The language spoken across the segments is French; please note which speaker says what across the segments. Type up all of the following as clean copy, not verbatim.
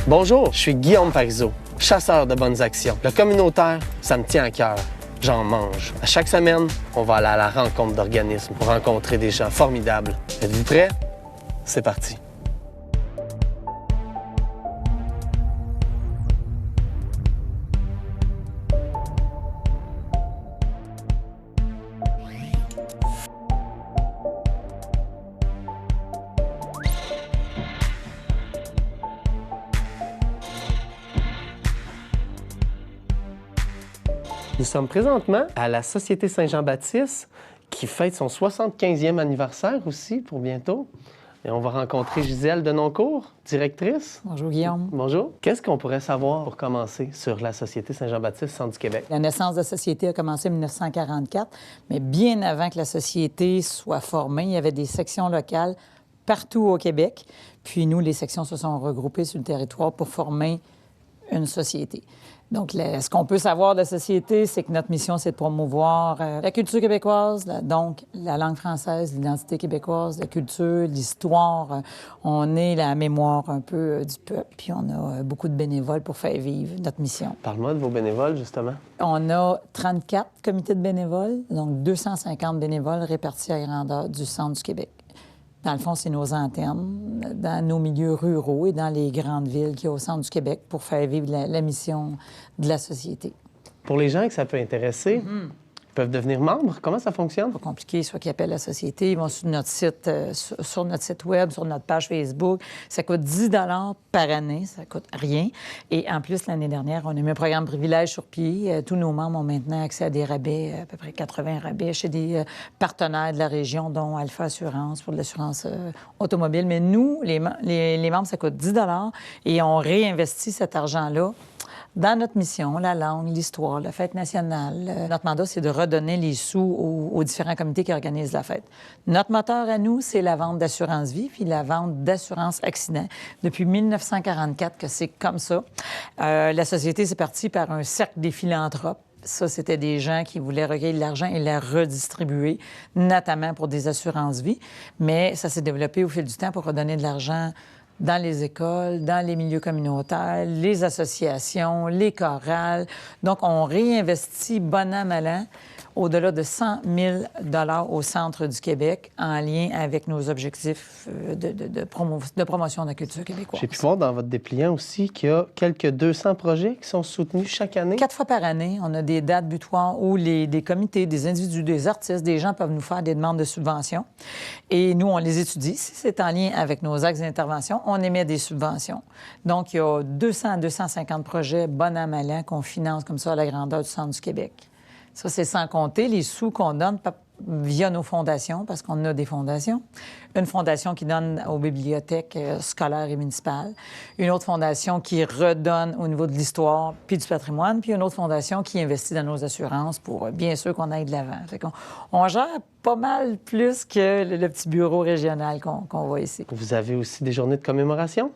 Speaker 1: Bonjour, je suis Guillaume Parizeau, chasseur de bonnes actions. Le communautaire, ça me tient à cœur. J'en mange. À chaque semaine, on va aller à la rencontre d'organismes pour rencontrer des gens formidables. Êtes-vous prêts? C'est parti. Nous sommes présentement à la Société Saint-Jean-Baptiste qui fête son 75e anniversaire aussi pour bientôt. Et on va rencontrer Gisèle Denoncourt, directrice.
Speaker 2: Bonjour Guillaume.
Speaker 1: Bonjour. Qu'est-ce qu'on pourrait savoir pour commencer sur la Société Saint-Jean-Baptiste Centre du Québec?
Speaker 2: La naissance de la Société a commencé en 1944, mais bien avant que la Société soit formée, il y avait des sections locales partout au Québec. Puis nous, les sections se sont regroupées sur le territoire pour former une société. Donc, ce qu'on peut savoir de la Société, c'est que notre mission, c'est de promouvoir la culture québécoise, donc la langue française, l'identité québécoise, la culture, l'histoire. On est la mémoire un peu du peuple, puis on a beaucoup de bénévoles pour faire vivre notre mission.
Speaker 1: Parle-moi de vos bénévoles, justement.
Speaker 2: On a 34 comités de bénévoles, donc 250 bénévoles répartis à grandeur du centre du Québec. Dans le fond, c'est nos antennes dans nos milieux ruraux et dans les grandes villes qu'il y a au centre du Québec pour faire vivre la mission de la Société.
Speaker 1: Pour les gens que ça peut intéresser, ils peuvent devenir membres. Comment ça fonctionne?
Speaker 2: Pas compliqué, soit qu'ils appellent la Société, ils vont sur notre site, sur notre site web, sur notre page Facebook. Ça coûte 10 par année, ça coûte rien. Et en plus, l'année dernière, on a mis un programme privilège sur pied. Tous nos membres ont maintenant accès à des rabais, à peu près 80 rabais chez des partenaires de la région, dont Alpha Assurance pour de l'assurance automobile. Mais nous, les membres, ça coûte 10 et on réinvestit cet argent-là dans notre mission, la langue, l'histoire, la fête nationale. Notre mandat, c'est de redonner les sous aux différents comités qui organisent la fête. Notre moteur à nous, c'est la vente d'assurance vie puis la vente d'assurance accident. Depuis 1944 que c'est comme ça. La Société, c'est parti par un cercle des philanthropes. Ça, c'était des gens qui voulaient recueillir de l'argent et la redistribuer, notamment pour des assurances vie. Mais ça s'est développé au fil du temps pour redonner de l'argent dans les écoles, dans les milieux communautaires, les associations, les chorales. Donc, on réinvestit bon an, mal an, au-delà de 100 000 au centre du Québec en lien avec nos objectifs de promotion de la culture québécoise.
Speaker 1: J'ai pu voir dans votre dépliant aussi qu'il y a quelques 200 projets qui sont soutenus chaque année.
Speaker 2: 4 fois par année, on a des dates butoirs où des comités, des individus, des artistes, des gens peuvent nous faire des demandes de subventions. Et nous, on les étudie. Si c'est en lien avec nos axes d'intervention, on émet des subventions. Donc, il y a 200 à 250 projets bon an, mal an qu'on finance comme ça à la grandeur du centre du Québec. Ça, c'est sans compter les sous qu'on donne via nos fondations, parce qu'on a des fondations. Une fondation qui donne aux bibliothèques scolaires et municipales. Une autre fondation qui redonne au niveau de l'histoire puis du patrimoine. Puis une autre fondation qui investit dans nos assurances pour, bien sûr, qu'on aille de l'avant. Fait qu'on gère pas mal plus que le petit bureau régional qu'on voit ici.
Speaker 1: Vous avez aussi des journées de commémoration?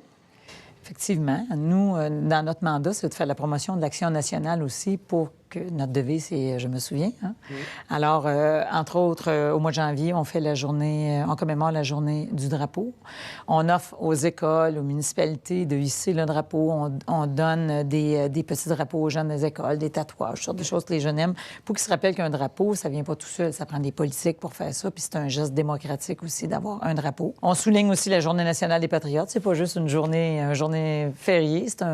Speaker 2: Effectivement. Nous, dans notre mandat, c'est de faire la promotion de l'action nationale aussi pour que notre devise, c'est « Je me souviens ». Hein? Oui. Alors, entre autres, au mois de janvier, on fait la journée, on commémore la journée du drapeau. On offre aux écoles, aux municipalités de hisser le drapeau. On donne des petits drapeaux aux jeunes des écoles, des tatouages, des choses que les jeunes aiment, pour qu'ils se rappellent qu'un drapeau, ça vient pas tout seul, ça prend des politiques pour faire ça, puis c'est un geste démocratique aussi d'avoir un drapeau. On souligne aussi la Journée nationale des patriotes. C'est pas juste une journée fériée, c'est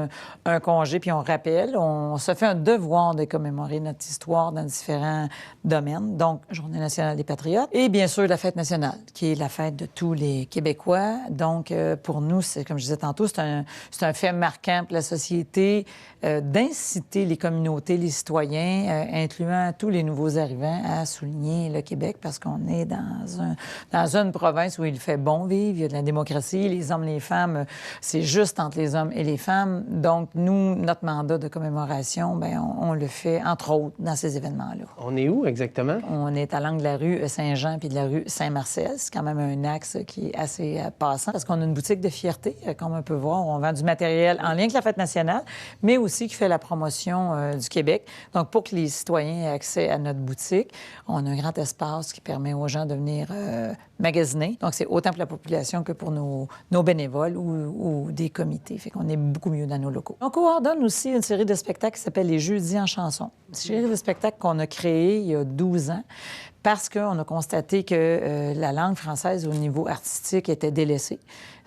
Speaker 2: un congé, puis on rappelle. On se fait un devoir de commémorer notre histoire dans différents domaines. Donc, Journée nationale des patriotes. Et bien sûr, la fête nationale, qui est la fête de tous les Québécois. Donc, pour nous, c'est, comme je disais tantôt, c'est un fait marquant pour la société d'inciter les communautés, les citoyens, incluant tous les nouveaux arrivants, à souligner le Québec parce qu'on est dans une province où il fait bon vivre, il y a de la démocratie, les hommes, les femmes, c'est juste entre les hommes et les femmes. Donc, nous, notre mandat de commémoration, bien, on le fait fait, entre autres, dans ces événements-là.
Speaker 1: On est où exactement?
Speaker 2: On est à l'angle de la rue Saint-Jean puis de la rue Saint-Marcel. C'est quand même un axe qui est assez passant parce qu'on a une boutique de fierté, comme on peut voir. On vend du matériel en lien avec la Fête nationale, mais aussi qui fait la promotion du Québec. Donc, pour que les citoyens aient accès à notre boutique, on a un grand espace qui permet aux gens de venir magasiner. Donc, c'est autant pour la population que pour nos bénévoles ou des comités. Fait qu'on est beaucoup mieux dans nos locaux. On coordonne aussi une série de spectacles qui s'appelle les Jeudis en chanson. C'est une série de spectacles qu'on a créé il y a 12 ans parce qu'on a constaté que la langue française au niveau artistique était délaissée.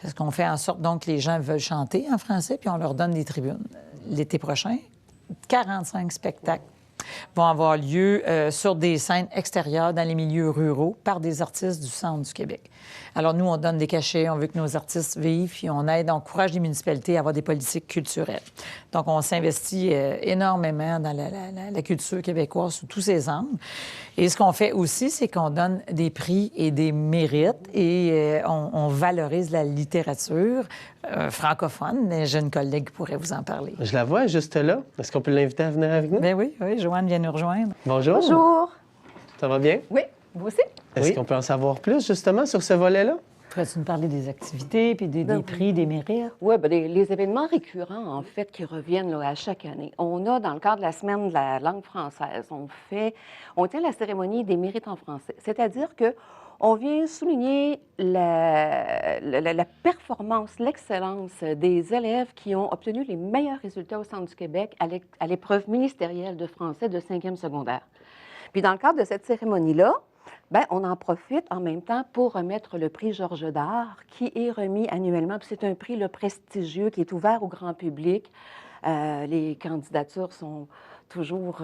Speaker 2: Parce qu'on fait en sorte donc que les gens veulent chanter en français puis on leur donne des tribunes. L'été prochain, 45 spectacles vont avoir lieu sur des scènes extérieures dans les milieux ruraux par des artistes du centre du Québec. Alors, nous, on donne des cachets, on veut que nos artistes vivent, puis on aide, on encourage les municipalités à avoir des politiques culturelles. Donc, on s'investit énormément dans la culture québécoise sous tous ses angles. Et ce qu'on fait aussi, c'est qu'on donne des prix et des mérites et on valorise la littérature francophone. J'ai une collègue qui pourrait vous en parler.
Speaker 1: Je la vois juste là. Est-ce qu'on peut l'inviter à venir avec nous?
Speaker 2: Bien oui, Joanne vient nous rejoindre.
Speaker 1: Bonjour.
Speaker 3: Bonjour.
Speaker 1: Ça va bien?
Speaker 3: Oui, vous aussi?
Speaker 1: Est-ce qu'on peut en savoir plus, justement, sur ce volet-là?
Speaker 2: Pourrais-tu nous parler des activités, puis des prix, des mérites?
Speaker 3: Oui, bien, les événements récurrents, en fait, qui reviennent là, à chaque année. On a, dans le cadre de la Semaine de la langue française, on tient la cérémonie des mérites en français. C'est-à-dire que on vient souligner la performance, l'excellence des élèves qui ont obtenu les meilleurs résultats au Centre du Québec à l'épreuve ministérielle de français de 5e secondaire. Puis dans le cadre de cette cérémonie-là, bien, on en profite en même temps pour remettre le prix Georges Dard, qui est remis annuellement. Puis c'est un prix prestigieux qui est ouvert au grand public. Les candidatures sont toujours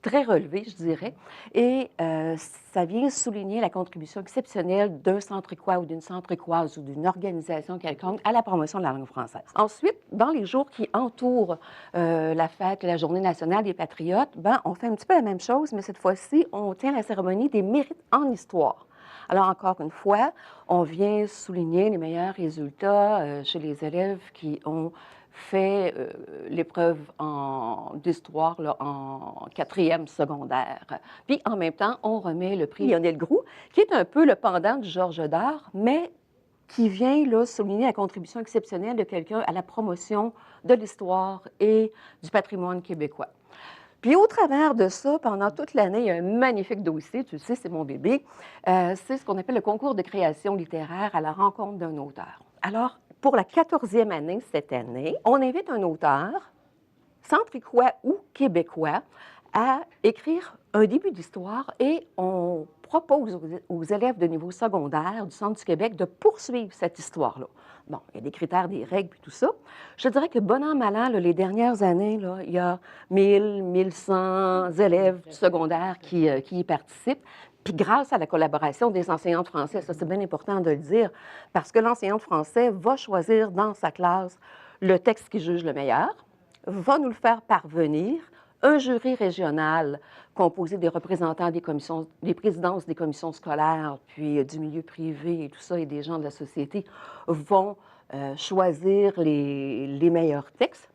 Speaker 3: très relevées, je dirais. Et ça vient souligner la contribution exceptionnelle d'un centricois ou d'une centricoise ou d'une organisation quelconque à la promotion de la langue française. Ensuite, dans les jours qui entourent la fête, la Journée nationale des patriotes, ben, on fait un petit peu la même chose, mais cette fois-ci, on tient la cérémonie des mérites en histoire. Alors, encore une fois, on vient souligner les meilleurs résultats chez les élèves qui ont fait l'épreuve d'histoire en 4e secondaire. Puis, en même temps, on remet le prix Lionel Groulx, qui est un peu le pendant du Georges Dard, mais qui vient là, souligner la contribution exceptionnelle de quelqu'un à la promotion de l'histoire et du patrimoine québécois. Puis au travers de ça, pendant toute l'année, il y a un magnifique dossier, tu le sais, c'est mon bébé, c'est ce qu'on appelle le concours de création littéraire à la rencontre d'un auteur. Alors, pour la 14e année cette année, on invite un auteur, centricois ou québécois, à écrire un début d'histoire et on propose aux élèves de niveau secondaire du Centre du Québec de poursuivre cette histoire-là. Bon, il y a des critères, des règles, puis tout ça. Je dirais que bon an, mal an, là, les dernières années, là, il y a 1100 élèves du secondaire qui y participent. Puis grâce à la collaboration des enseignants de français, ça c'est bien important de le dire, parce que l'enseignant de français va choisir dans sa classe le texte qu'il juge le meilleur, va nous le faire parvenir, un jury régional composé des représentants des commissions, des présidences des commissions scolaires, puis du milieu privé et tout ça, et des gens de la société, vont choisir les meilleurs textes.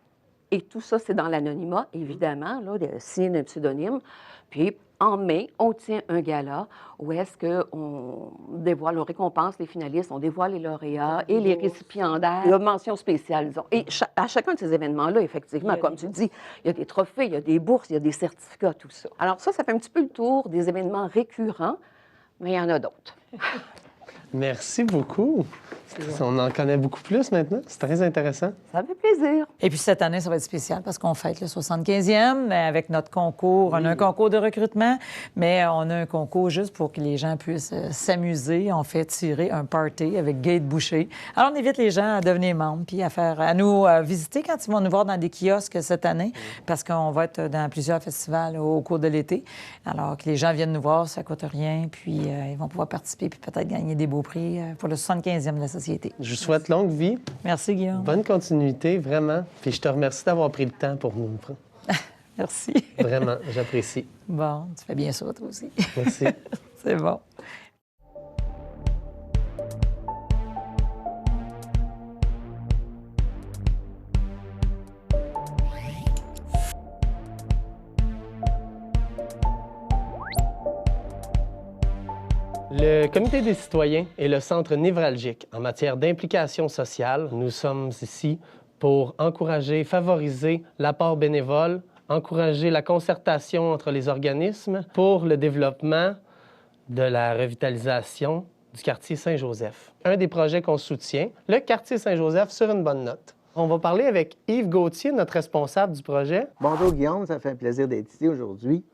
Speaker 3: Et tout ça, c'est dans l'anonymat, évidemment, là, signé d'un pseudonyme. Puis, en mai, on tient un gala où est-ce qu'on dévoile, on récompense les finalistes, on dévoile les lauréats et les récipiendaires. Il y a mention spéciale, disons. Et à chacun de ces événements-là, effectivement, comme tu dis, il y a des trophées, il y a des bourses, il y a des certificats, tout ça. Alors ça fait un petit peu le tour des événements récurrents, mais il y en a d'autres.
Speaker 1: Merci beaucoup. On en connaît beaucoup plus maintenant. C'est très intéressant.
Speaker 3: Ça me fait plaisir.
Speaker 2: Et puis cette année, ça va être spécial parce qu'on fête le 75e avec notre concours. On a un concours de recrutement, mais on a un concours juste pour que les gens puissent s'amuser. On fait tirer un party avec Gate Boucher. Alors, on invite les gens à devenir membres puis à nous visiter quand ils vont nous voir dans des kiosques cette année parce qu'on va être dans plusieurs festivals au cours de l'été. Alors, que les gens viennent nous voir, ça ne coûte rien. Puis, ils vont pouvoir participer puis peut-être gagner des beaux prix pour le 75e de la Société.
Speaker 1: Je vous souhaite longue vie.
Speaker 2: Merci, Guillaume.
Speaker 1: Bonne continuité, vraiment. Puis je te remercie d'avoir pris le temps pour nous.
Speaker 2: Merci.
Speaker 1: Vraiment, j'apprécie.
Speaker 2: Bon, tu fais bien ça, toi aussi.
Speaker 1: Merci.
Speaker 2: C'est bon.
Speaker 1: Le Comité des citoyens est le centre névralgique en matière d'implication sociale. Nous sommes ici pour encourager, favoriser l'apport bénévole, encourager la concertation entre les organismes pour le développement de la revitalisation du quartier Saint-Joseph. Un des projets qu'on soutient, le quartier Saint-Joseph sur une bonne note. On va parler avec Yves Gauthier, notre responsable du projet.
Speaker 4: Bonjour Guillaume, ça fait un plaisir d'être ici aujourd'hui.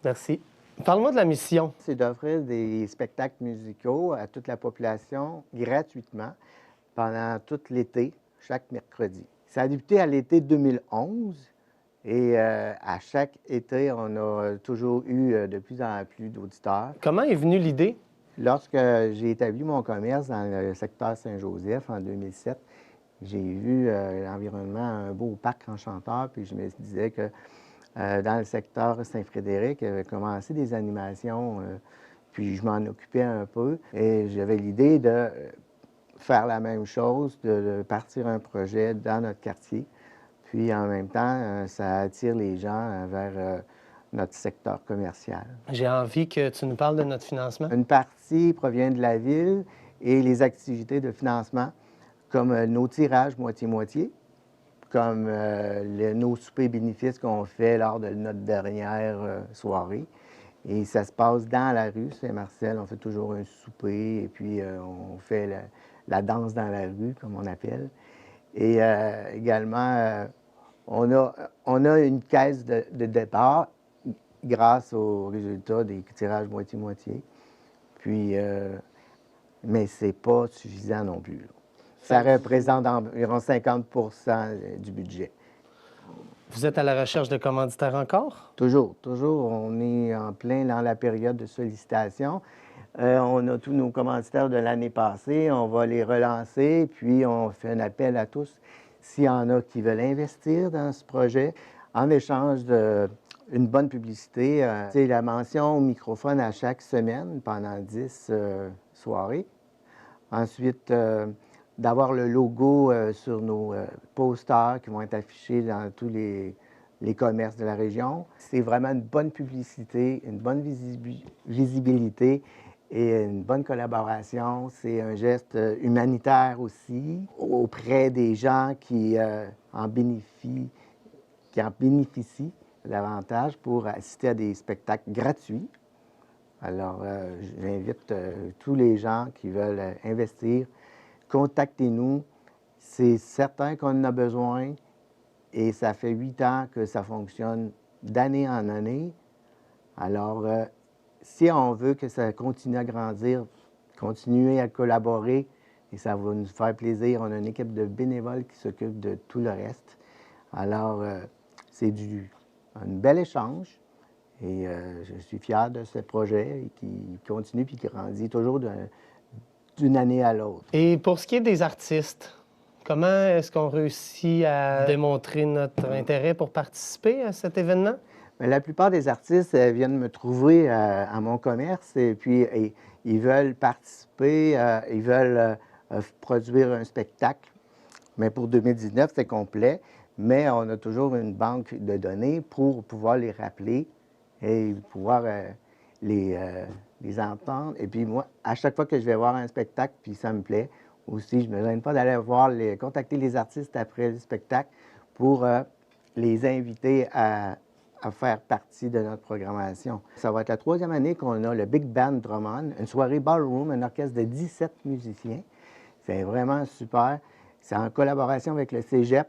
Speaker 1: Merci. Parle-moi de la mission.
Speaker 4: C'est d'offrir des spectacles musicaux à toute la population gratuitement pendant tout l'été, chaque mercredi. Ça a débuté à l'été 2011 et à chaque été, on a toujours eu de plus en plus d'auditeurs.
Speaker 1: Comment est venue l'idée?
Speaker 4: Lorsque j'ai établi mon commerce dans le secteur Saint-Joseph en 2007, j'ai vu l'environnement, un beau parc enchanteur, puis je me disais que dans le secteur Saint-Frédéric, il avait commencé des animations, puis je m'en occupais un peu. Et j'avais l'idée de faire la même chose, de partir un projet dans notre quartier. Puis en même temps, ça attire les gens vers notre secteur commercial.
Speaker 1: J'ai envie que tu nous parles de notre financement.
Speaker 4: Une partie provient de la ville et les activités de financement, comme nos tirages moitié-moitié, comme nos soupers bénéfices qu'on fait lors de notre dernière soirée. Et ça se passe dans la rue Saint-Marcel. On fait toujours un souper et puis on fait la danse dans la rue, comme on appelle. Et également, on a une caisse de départ grâce aux résultats des tirages moitié-moitié. Puis, mais c'est pas suffisant non plus, là. Ça représente environ 50 du budget.
Speaker 1: Vous êtes à la recherche de commanditaires encore?
Speaker 4: Toujours, toujours. On est en plein dans la période de sollicitation. On a tous nos commanditaires de l'année passée. On va les relancer, puis on fait un appel à tous s'il y en a qui veulent investir dans ce projet en échange d'une bonne publicité. C'est la mention au microphone à chaque semaine pendant 10 soirées. Ensuite, d'avoir le logo sur nos posters qui vont être affichés dans tous les commerces de la région. C'est vraiment une bonne publicité, une bonne visibilité et une bonne collaboration. C'est un geste humanitaire aussi auprès des gens qui en bénéficient davantage pour assister à des spectacles gratuits. Alors, j'invite tous les gens qui veulent investir. Contactez-nous. C'est certain qu'on en a besoin et ça fait 8 ans que ça fonctionne d'année en année. Alors, si on veut que ça continue à grandir, continuer à collaborer, et ça va nous faire plaisir, on a une équipe de bénévoles qui s'occupe de tout le reste. Alors, c'est un bel échange et je suis fier de ce projet qui continue puis qui grandit toujours d'une année à l'autre.
Speaker 1: Et pour ce qui est des artistes, comment est-ce qu'on réussit à démontrer notre intérêt pour participer à cet événement?
Speaker 4: Bien, la plupart des artistes viennent me trouver à mon commerce et puis ils veulent participer, ils veulent produire un spectacle. Mais pour 2019, c'est complet, mais on a toujours une banque de données pour pouvoir les rappeler et pouvoir les entendre. Et puis moi, à chaque fois que je vais voir un spectacle, puis ça me plaît, aussi, je ne me gêne pas d'aller contacter les artistes après le spectacle pour les inviter à faire partie de notre programmation. Ça va être la 3e année qu'on a le Big Band Drummond, une soirée ballroom, un orchestre de 17 musiciens. C'est vraiment super. C'est en collaboration avec le Cégep.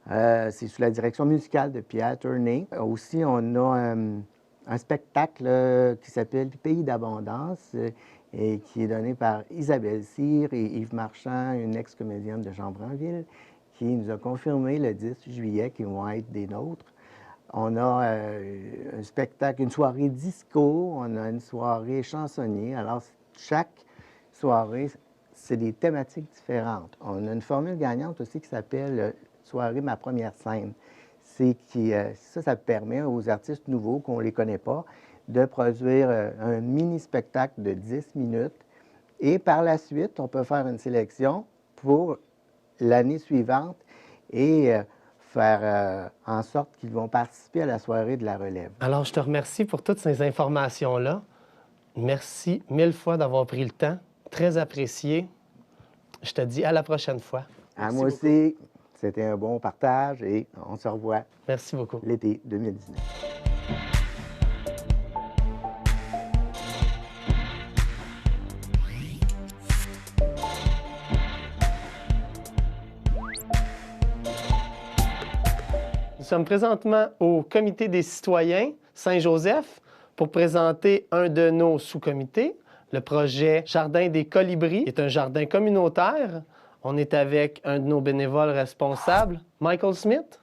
Speaker 4: C'est sous la direction musicale de Pierre Tournay. Aussi, on a un spectacle qui s'appelle Pays d'abondance et qui est donné par Isabelle Cyr et Yves Marchand, une ex-comédienne de Jean-Branville, qui nous a confirmé le 10 juillet qu'ils vont être des nôtres. On a un spectacle, une soirée disco, on a une soirée chansonnier. Alors, chaque soirée, c'est des thématiques différentes. On a une formule gagnante aussi qui s'appelle soirée Ma première scène. Ça permet aux artistes nouveaux, qu'on ne les connaît pas, de produire un mini-spectacle de 10 minutes. Et par la suite, on peut faire une sélection pour l'année suivante et faire en sorte qu'ils vont participer à la soirée de la relève.
Speaker 1: Alors, je te remercie pour toutes ces informations-là. Merci 1000 fois d'avoir pris le temps. Très apprécié. Je te dis à la prochaine fois.
Speaker 4: À moi aussi, c'était un bon partage et on se revoit
Speaker 1: Merci beaucoup.
Speaker 4: l'été 2019.
Speaker 1: Nous sommes présentement au Comité des citoyens Saint-Joseph pour présenter un de nos sous-comités, le projet Jardin des Colibris, qui est un jardin communautaire. On est avec un de nos bénévoles responsables, Michael Smith.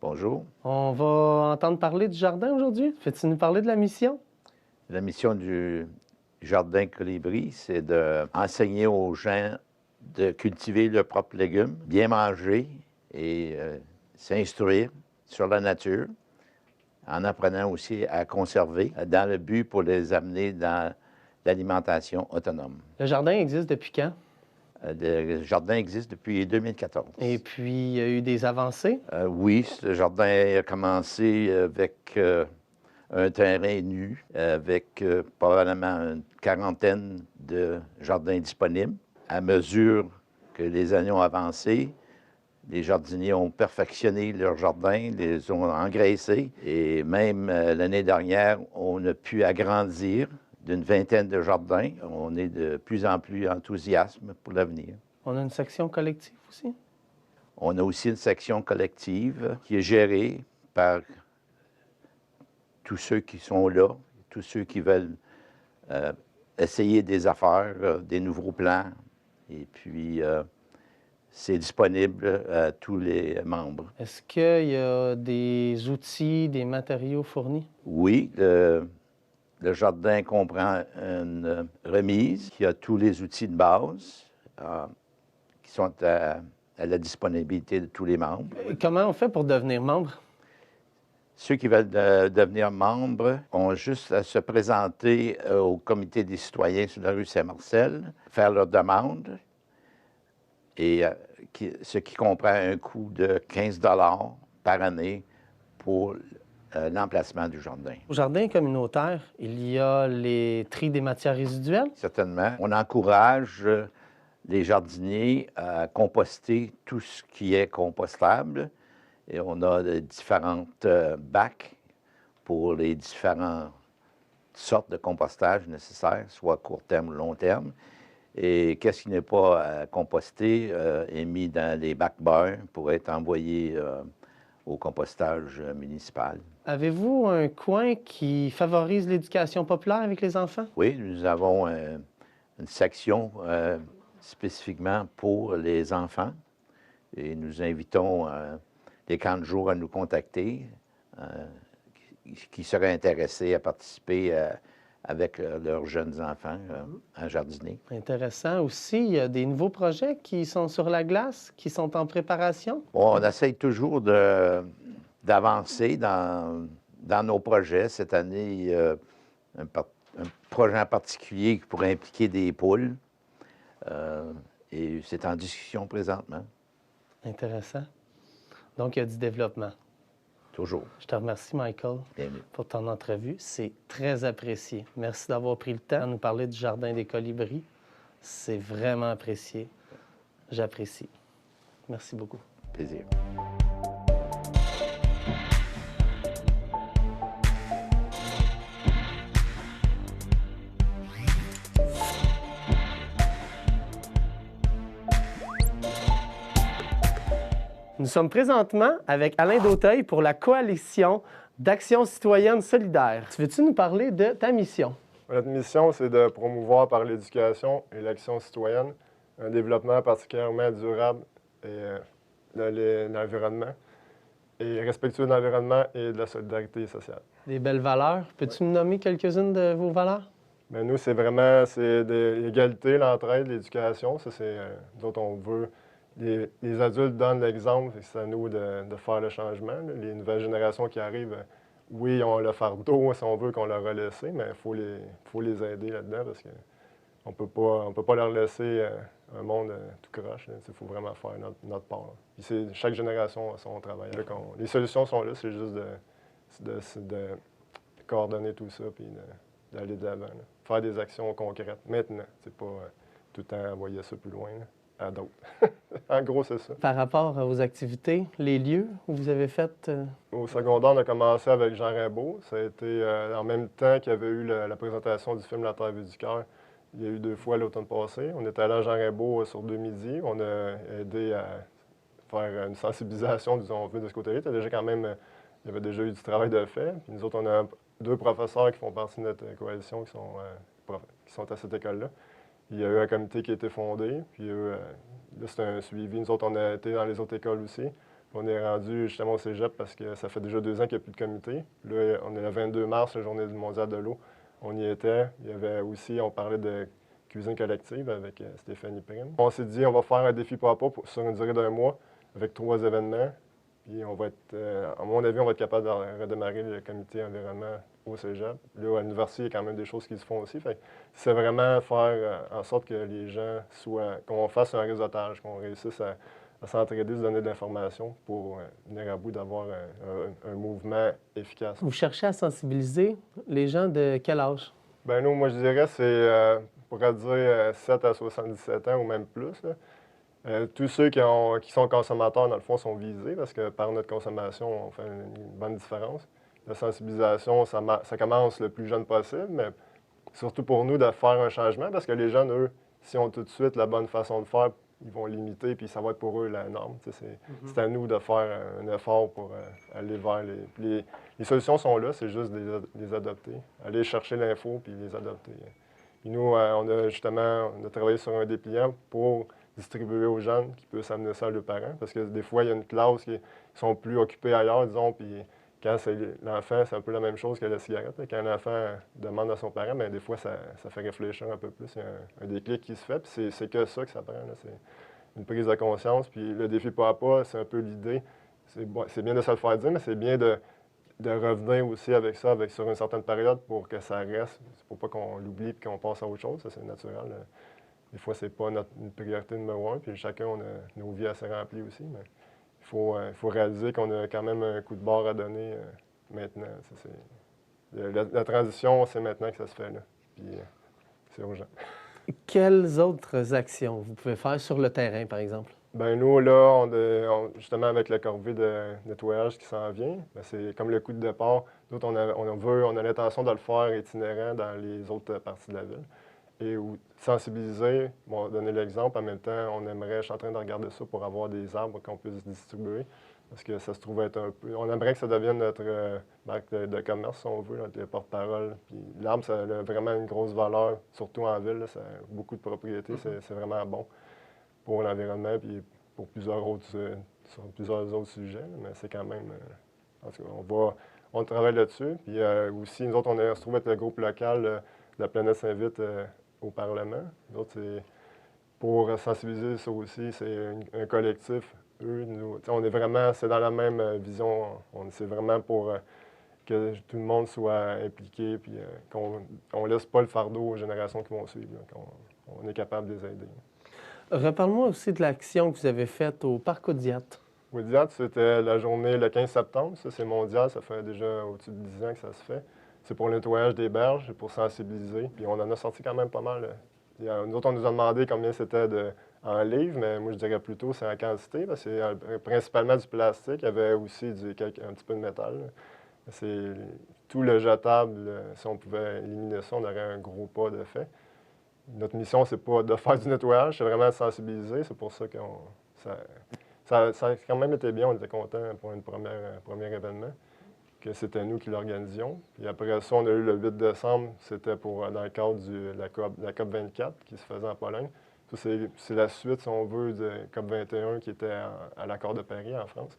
Speaker 5: Bonjour.
Speaker 1: On va entendre parler du jardin aujourd'hui. Fais-tu nous parler de la mission?
Speaker 5: La mission du Jardin Colibri, c'est d'enseigner aux gens de cultiver leurs propres légumes, bien manger et s'instruire sur la nature, en apprenant aussi à conserver, dans le but pour les amener dans l'alimentation autonome.
Speaker 1: Le jardin existe depuis quand?
Speaker 5: Le jardin existe depuis 2014.
Speaker 1: Et puis, il y a eu des avancées?
Speaker 5: Oui, ce jardin a commencé avec un terrain nu, avec probablement une quarantaine de jardins disponibles. À mesure que les années ont avancé, les jardiniers ont perfectionné leurs jardins, les ont engraissés. Et même l'année dernière, on a pu agrandir d'une vingtaine de jardins. On est de plus en plus enthousiaste pour l'avenir.
Speaker 1: On a une section collective aussi?
Speaker 5: On a aussi une section collective qui est gérée par tous ceux qui sont là, tous ceux qui veulent essayer des affaires, des nouveaux plans. Et puis, c'est disponible à tous les membres.
Speaker 1: Est-ce qu'il y a des outils, des matériaux fournis?
Speaker 5: Oui, le jardin comprend une remise qui a tous les outils de base qui sont à la disponibilité de tous les membres.
Speaker 1: Et comment on fait pour devenir membre?
Speaker 5: Ceux qui veulent devenir membres ont juste à se présenter au comité des citoyens sur la rue Saint-Marcel, faire leur demande, et ce qui comprend un coût de 15 $ par année pour l'emplacement du jardin.
Speaker 1: Au jardin communautaire, il y a les tris des matières résiduelles.
Speaker 5: Certainement. On encourage les jardiniers à composter tout ce qui est compostable. Et on a différentes bacs pour les différentes sortes de compostage nécessaires, soit court terme ou long terme. Et qu'est-ce qui n'est pas composté est mis dans les bacs beurre pour être envoyé au compostage municipal.
Speaker 1: Avez-vous un coin qui favorise l'éducation populaire avec les enfants?
Speaker 5: Oui, nous avons une section spécifiquement pour les enfants et nous invitons les camps de jour à nous contacter qui seraient intéressés à participer avec leurs jeunes enfants à jardiner.
Speaker 1: Intéressant aussi. Il y a des nouveaux projets qui sont sur la glace, qui sont en préparation.
Speaker 5: Bon, on essaye toujours d'avancer dans nos projets. Cette année, il y a un projet en particulier qui pourrait impliquer des poules. Et c'est en discussion présentement.
Speaker 1: Intéressant. Donc, il y a du développement.
Speaker 5: Toujours.
Speaker 1: Je te remercie, Michael,
Speaker 5: Bienvenue.
Speaker 1: pour ton entrevue. C'est très apprécié. Merci d'avoir pris le temps de nous parler du Jardin des Colibris. C'est vraiment apprécié. J'apprécie. Merci beaucoup.
Speaker 5: Plaisir.
Speaker 1: Nous sommes présentement avec Alain Dauteuil pour la Coalition d'Action citoyenne solidaire. Tu veux-tu nous parler de ta mission?
Speaker 6: Notre mission, c'est de promouvoir par l'éducation et l'action citoyenne un développement particulièrement durable et de l'environnement, et respectueux de l'environnement et de la solidarité sociale.
Speaker 1: Des belles valeurs. Peux-tu me nommer quelques-unes de vos valeurs?
Speaker 6: Bien, nous, c'est vraiment de l'égalité, l'entraide, l'éducation. Ça, c'est d'autres on veut. Les adultes donnent l'exemple, et c'est à nous de faire le changement. Là. Les nouvelles générations qui arrivent, oui, ils ont le fardeau, si on veut, qu'on leur a laissé, mais il faut les aider là-dedans parce qu'on ne peut pas leur laisser un monde tout croche. Il faut vraiment faire notre part. Puis chaque génération a son travail. Là, les solutions sont là, c'est juste de coordonner tout ça et d'aller de l'avant. faire des actions concrètes maintenant. C'est pas tout le temps envoyer ça plus loin là, à d'autres. En gros, c'est ça.
Speaker 1: Par rapport aux activités, les lieux où vous avez fait...
Speaker 6: Au secondaire, on a commencé avec Jean Rimbaud. Ça a été en même temps qu'il y avait eu la présentation du film La Terre vue du cœur. Il y a eu 2 fois l'automne passé. On est allé à Jean Rimbaud sur 2 midis. On a aidé à faire une sensibilisation, disons, de ce côté-là. Déjà quand même, il y avait déjà eu du travail de fait. Puis nous autres, on a 2 professeurs qui font partie de notre coalition qui sont à cette école-là. Il y a eu un comité qui a été fondé. Puis là, c'est un suivi. Nous autres, on a été dans les autres écoles aussi. On est rendu justement au cégep parce que ça fait déjà 2 ans qu'il n'y a plus de comité. Là, on est le 22 mars, la journée mondiale de l'eau. On y était. Il y avait aussi, on parlait de cuisine collective avec Stéphanie Prime. On s'est dit, on va faire un défi papa sur une durée d'1 mois avec 3 événements. Puis on va être, à mon avis, on va être capable de redémarrer le comité environnement au cégep. Là, à l'université, il y a quand même des choses qui se font aussi. Fait que c'est vraiment faire en sorte que les gens qu'on fasse un réseautage, qu'on réussisse à s'entraider, se donner de l'information pour venir à bout d'avoir un mouvement efficace.
Speaker 1: Vous cherchez à sensibiliser les gens de quel âge?
Speaker 6: Bien, nous, moi, je dirais, c'est, on pourrait dire 7 à 77 ans ou même plus. Tous ceux qui sont consommateurs, dans le fond, sont visés parce que par notre consommation, on fait une bonne différence. La sensibilisation, ça commence le plus jeune possible, mais surtout pour nous de faire un changement parce que les jeunes, eux, s'ils ont tout de suite la bonne façon de faire, ils vont limiter, puis ça va être pour eux la norme. C'est à nous de faire un effort pour aller vers les solutions sont là, c'est juste de les adopter. Aller chercher l'info, puis les adopter. Puis nous, on a travaillé sur un dépliant pour distribuer aux jeunes qui peuvent s'amener ça à leurs parents, parce que des fois, il y a une classe qui sont plus occupés ailleurs, disons, puis quand c'est l'enfant, c'est un peu la même chose que la cigarette. Quand l'enfant demande à son parent, bien, des fois, ça fait réfléchir un peu plus. Il y a un déclic qui se fait, puis c'est que ça que ça prend. C'est une prise de conscience. Puis le défi pas à pas, c'est un peu l'idée. C'est bien de se le faire dire, mais c'est bien de revenir aussi avec ça sur une certaine période pour que ça reste. C'est pour pas qu'on l'oublie et qu'on passe à autre chose. Ça, c'est naturel. Des fois, c'est pas notre priorité numéro 1, puis chacun, on a nos vies assez remplies aussi. Mais il faut réaliser qu'on a quand même un coup de barre à donner maintenant. La transition, c'est maintenant que ça se fait, là. Puis c'est urgent.
Speaker 1: Quelles autres actions vous pouvez faire sur le terrain, par exemple?
Speaker 6: Bien, nous, là, justement, avec la corvée de nettoyage qui s'en vient, c'est comme le coup de départ. D'autres, on a l'intention de le faire itinérant dans les autres parties de la ville. Et sensibiliser, bon, donner l'exemple, en même temps, je suis en train de regarder ça pour avoir des arbres qu'on puisse distribuer, parce que ça se trouve être un peu... On aimerait que ça devienne notre marque de commerce, si on veut, notre porte-parole. Puis l'arbre, ça a vraiment une grosse valeur, surtout en ville, là, ça a beaucoup de propriétés, c'est vraiment bon pour l'environnement, puis pour sur plusieurs autres sujets, là, mais c'est quand même... en tout cas, on travaille là-dessus. Puis aussi, nous autres, on se trouve être le groupe local de la planète Saint-Vite au Parlement. D'autres, c'est pour sensibiliser ça aussi, c'est un collectif. Eux, nous, on est vraiment, c'est dans la même vision. C'est vraiment pour que tout le monde soit impliqué, puis qu'on ne laisse pas le fardeau aux générations qui vont suivre, qu'on est capable de les aider.
Speaker 1: Reparle-moi aussi de l'action que vous avez faite au Parc Audiat.
Speaker 6: Audiat, c'était la journée le 15 septembre. Ça, c'est mondial. Ça fait déjà au-dessus de 10 ans que ça se fait. C'est pour le nettoyage des berges, pour sensibiliser. Puis on en a sorti quand même pas mal. Nous autres, on nous a demandé combien c'était en livres, mais moi, je dirais plutôt c'est en quantité, parce que c'est principalement du plastique. Il y avait aussi un petit peu de métal. C'est tout le jetable. Si on pouvait éliminer ça, on aurait un gros pas de fait. Notre mission, c'est pas de faire du nettoyage, c'est vraiment de sensibiliser. C'est pour ça que ça a quand même été bien. On était contents pour un premier événement, que c'était nous qui l'organisions. Puis après ça, on a eu le 8 décembre, c'était dans le cadre de la COP 24 qui se faisait en Pologne. Ça, c'est la suite, si on veut, de COP 21 qui était à l'accord de Paris en France.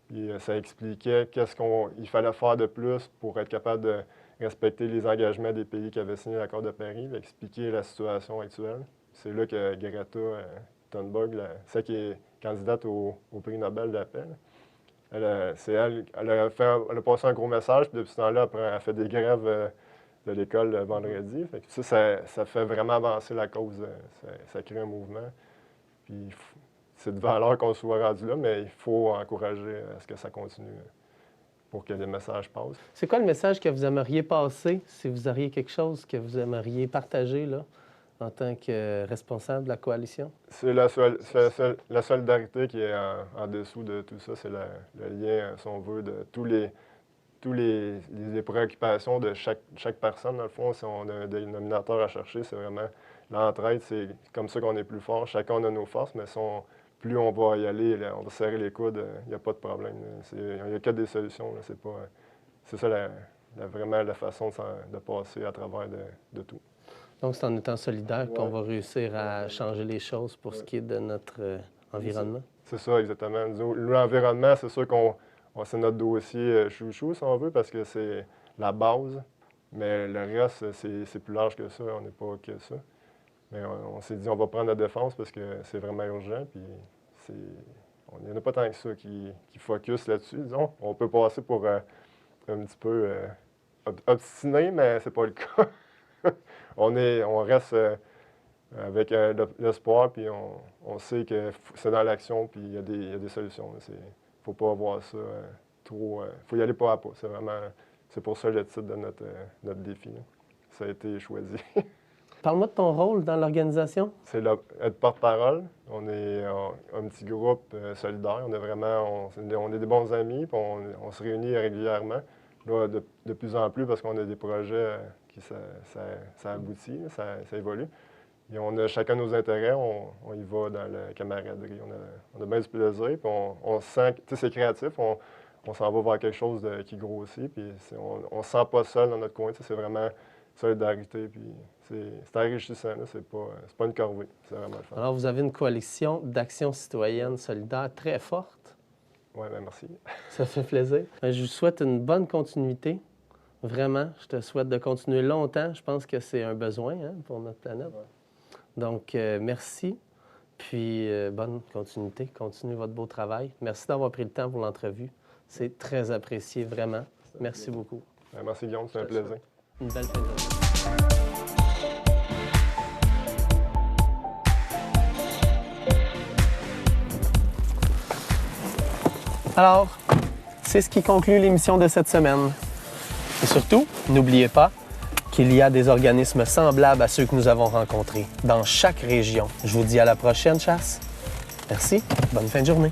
Speaker 6: Puis ça expliquait qu'est-ce qu'il fallait faire de plus pour être capable de respecter les engagements des pays qui avaient signé l'accord de Paris, expliquer la situation actuelle. C'est là que Greta Thunberg, celle qui est candidate au prix Nobel de la paix, elle a passé un gros message, puis depuis ce temps-là, après, elle a fait des grèves de l'école le vendredi. Fait que ça fait vraiment avancer la cause. Ça crée un mouvement. Puis c'est de valeur qu'on soit rendu là, mais il faut encourager à ce que ça continue. pour que les messages passent.
Speaker 1: C'est quoi le message que vous aimeriez passer, si vous auriez quelque chose que vous aimeriez partager là, en tant que responsable de la coalition?
Speaker 6: C'est la solidarité qui est en dessous de tout ça. C'est le lien, si on veut, de tous les préoccupations de chaque personne. Dans le fond, si on a un dénominateur à chercher, c'est vraiment l'entraide. C'est comme ça qu'on est plus fort. Chacun a nos forces, mais plus on va y aller, on va serrer les coudes, il n'y a pas de problème. Il n'y a que des solutions. C'est ça vraiment la façon de passer à travers de tout.
Speaker 1: Donc, c'est en étant solidaire qu'on va réussir à changer les choses pour ce qui est de notre environnement?
Speaker 6: C'est ça, exactement. L'environnement, c'est sûr c'est notre dossier chouchou, si on veut, parce que c'est la base. Mais le reste, c'est plus large que ça. On n'est pas que ça. Mais on s'est dit, on va prendre la défense parce que c'est vraiment urgent. Puis il n'y en a pas tant que ça qui focus là-dessus, disons. On peut passer pour un petit peu obstiné, mais c'est pas le cas. on reste avec l'espoir, puis on sait que c'est dans l'action, puis il y a des solutions. Il ne faut pas voir ça trop... Il faut y aller pas à pas. C'est pour ça le titre de notre défi. Là. Ça a été choisi.
Speaker 1: Parle-moi de ton rôle dans l'organisation.
Speaker 6: C'est être porte-parole. On est un petit groupe solidaire. On est des bons amis, puis on se réunit régulièrement. Là, de plus en plus, parce qu'on a des projets ça aboutit, ça évolue. Et on a chacun nos intérêts, on y va dans la camaraderie. On a bien du plaisir, puis on sent, tu sais, c'est créatif, on s'en va vers quelque chose qui grossit, puis on ne se sent pas seul dans notre coin, c'est vraiment solidarité, puis c'est enrichissant, c'est pas une corvée, c'est vraiment le fun.
Speaker 1: Alors, vous avez une coalition d'action citoyenne solidaire très forte.
Speaker 6: Oui, bien merci.
Speaker 1: Ça fait plaisir. Je vous souhaite une bonne continuité. Vraiment, je te souhaite de continuer longtemps. Je pense que c'est un besoin pour notre planète. Ouais. Donc, merci. Puis, bonne continuité. Continuez votre beau travail. Merci d'avoir pris le temps pour l'entrevue. C'est très apprécié, vraiment. Merci beaucoup.
Speaker 6: Merci, Guillaume. C'est un plaisir.
Speaker 1: Une belle fin de journée. Alors, c'est ce qui conclut l'émission de cette semaine. Et surtout, n'oubliez pas qu'il y a des organismes semblables à ceux que nous avons rencontrés dans chaque région. Je vous dis à la prochaine chasse. Merci. Bonne fin de journée.